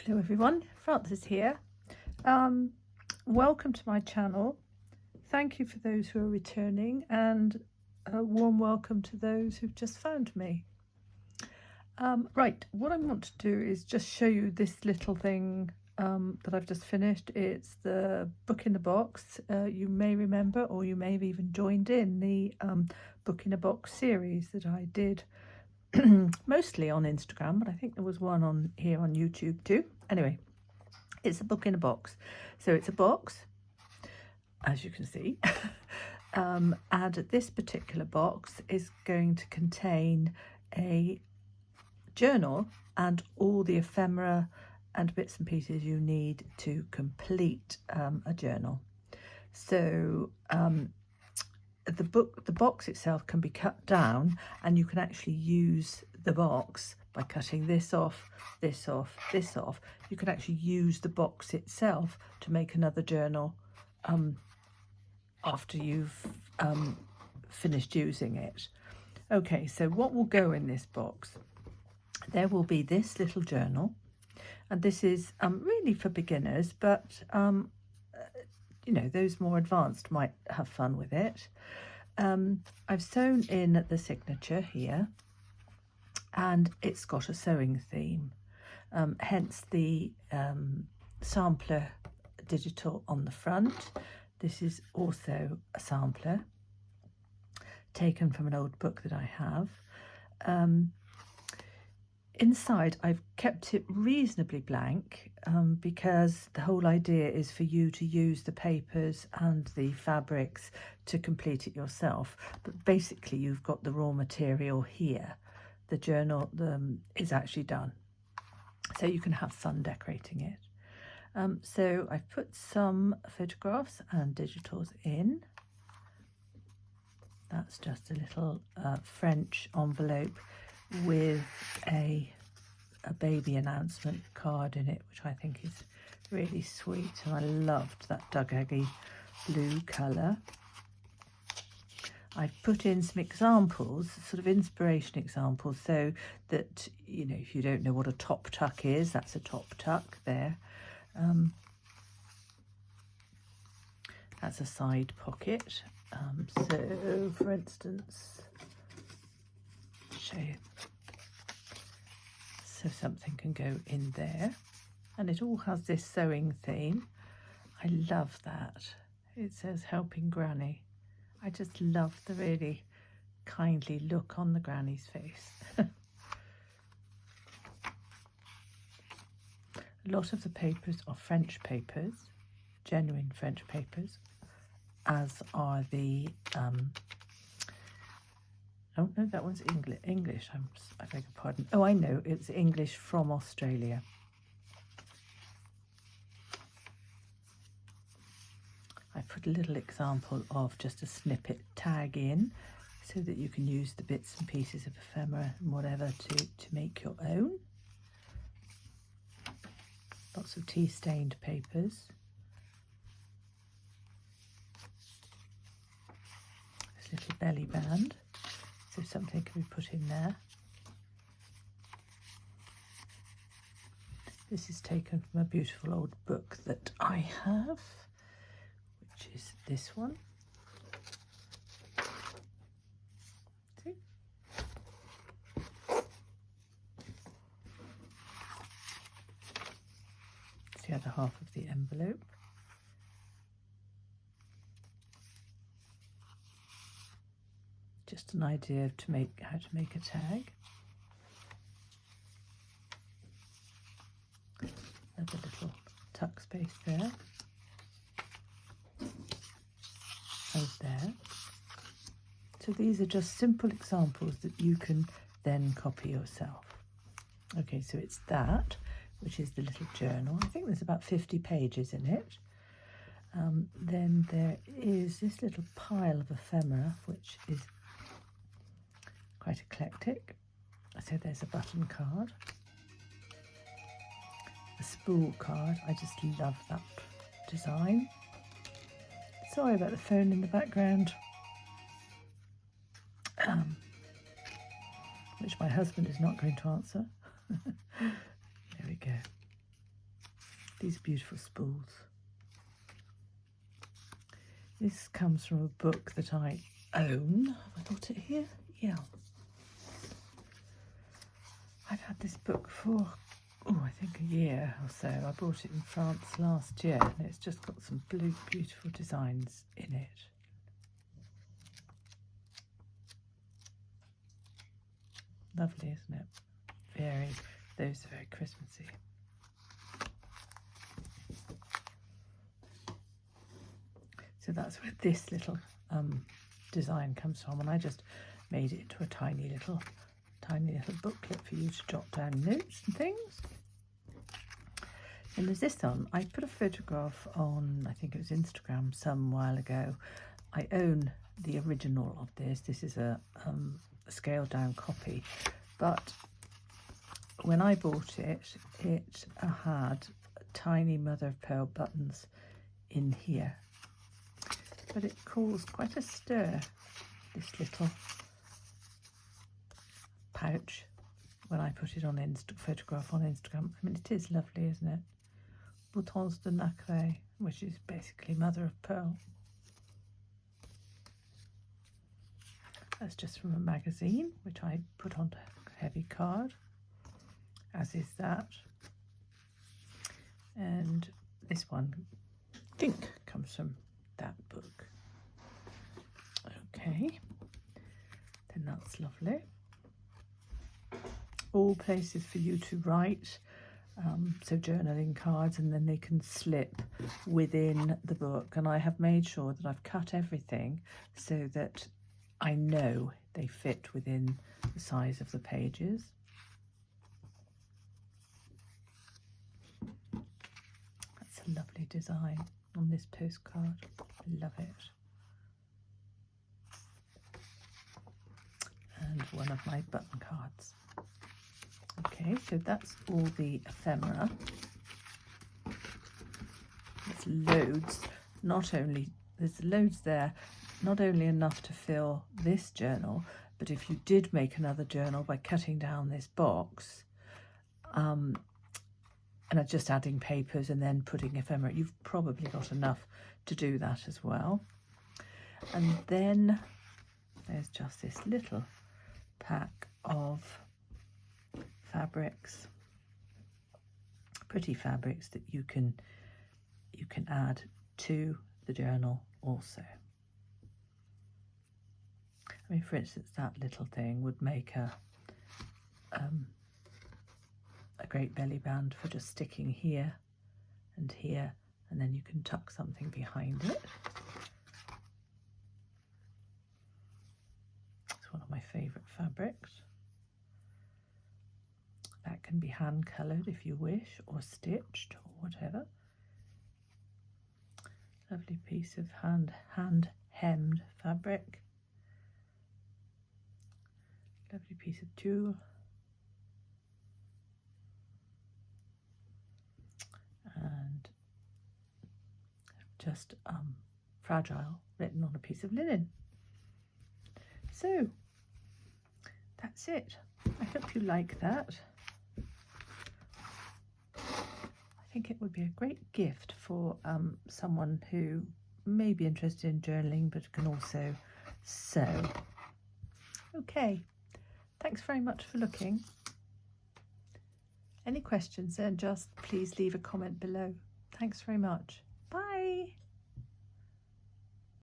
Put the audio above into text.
Hello everyone, Frances here. Welcome to my channel. Thank you for those who are returning, and a warm welcome to those who've just found me. Right, what I want to do is just show you this little thing that I've just finished. It's the book in a box. You may remember, or you may have even joined in the book in a box series that I did mostly on Instagram, but I think there was one on here on YouTube too. Anyway, it's a book in a box. So it's a box, as you can see, and this particular box is going to contain a journal and all the ephemera and bits and pieces you need to complete a journal. So the box itself can be cut down, and you can actually use the box by cutting this off, this off, this off. You can actually use the box itself to make another journal after you've finished using it. Okay, so what will go in this box? There will be this little journal, and this is really for beginners, but you know, those more advanced might have fun with it. I've sewn in the signature here, and it's got a sewing theme, hence the sampler digital on the front. This is also a sampler taken from an old book that I have. Inside I've kept it reasonably blank because the whole idea is for you to use the papers and the fabrics to complete it yourself. But basically you've got the raw material here. The journal is actually done, so you can have fun decorating it. So I've put some photographs and digitals in. That's just a little French envelope with a baby announcement card in it, which I think is really sweet, and I loved that Dugaggy blue colour. I've put in some examples, sort of inspiration examples, so that, you know, if you don't know what a top tuck is, that's a top tuck there. That's a side pocket. So, for instance, show you. So something can go in there, and it all has this sewing theme. I love that. It says helping Granny. I just love the really kindly look on the granny's face. A lot of the papers are French papers, genuine French papers, as are the oh no, that one's English. I beg your pardon. Oh, I know, it's English from Australia. I put a little example of just a snippet tag in, so that you can use the bits and pieces of ephemera and whatever to make your own. Lots of tea-stained papers. This little belly band, so something can be put in there. This is taken from a beautiful old book that I have, which is this one. See? It's the other half of the envelope. Just an idea of how to make a tag. Another little tuck space there. And there. So these are just simple examples that you can then copy yourself. Okay, so it's that, which is the little journal. I think there's about 50 pages in it. Then there is this little pile of ephemera, which is quite eclectic. So there's a button card, a spool card. I just love that design. Sorry about the phone in the background, which my husband is not going to answer. There we go. These beautiful spools. This comes from a book that I own. Have I got it here? Yeah. I've had this book for, I think a year or so. I bought it in France last year, and it's just got some beautiful designs in it. Lovely, isn't it? Those are very Christmassy. So that's where this little design comes from, and I just made it into a tiny little booklet for you to jot down notes and things. And there's this one. I put a photograph on, I think it was Instagram some while ago. I own the original of this. This is a scaled down copy, but when I bought it, it had tiny mother of pearl buttons in here. But it caused quite a stir, this little pouch, when I put it on photograph on Instagram. I mean, it is lovely, isn't it? Boutons de nacre, which is basically mother of pearl. That's just from a magazine, which I put onto a heavy card, as is that. And this one, I think, comes from that book. Okay, then that's lovely. All places for you to write, so journaling cards, and then they can slip within the book. And I have made sure that I've cut everything so that I know they fit within the size of the pages. That's a lovely design on this postcard. I love it. And one of my button cards. Okay, so that's all the ephemera. There's loads, there's loads there, not only enough to fill this journal, but if you did make another journal by cutting down this box, and just adding papers and then putting ephemera, you've probably got enough to do that as well. And then there's just this little pack of fabrics, pretty fabrics that you can add to the journal also. I mean, for instance, that little thing would make a great belly band for just sticking here and here, and then you can tuck something behind it. It's one of my favourite fabrics. That can be hand coloured if you wish, or stitched, or whatever. Lovely piece of hand hemmed fabric. Lovely piece of tulle. And just fragile, written on a piece of linen. So that's it. I hope you like that. I think it would be a great gift for someone who may be interested in journaling but can also sew. Okay, thanks very much for looking. Any questions, then just please leave a comment below. Thanks very much. Bye.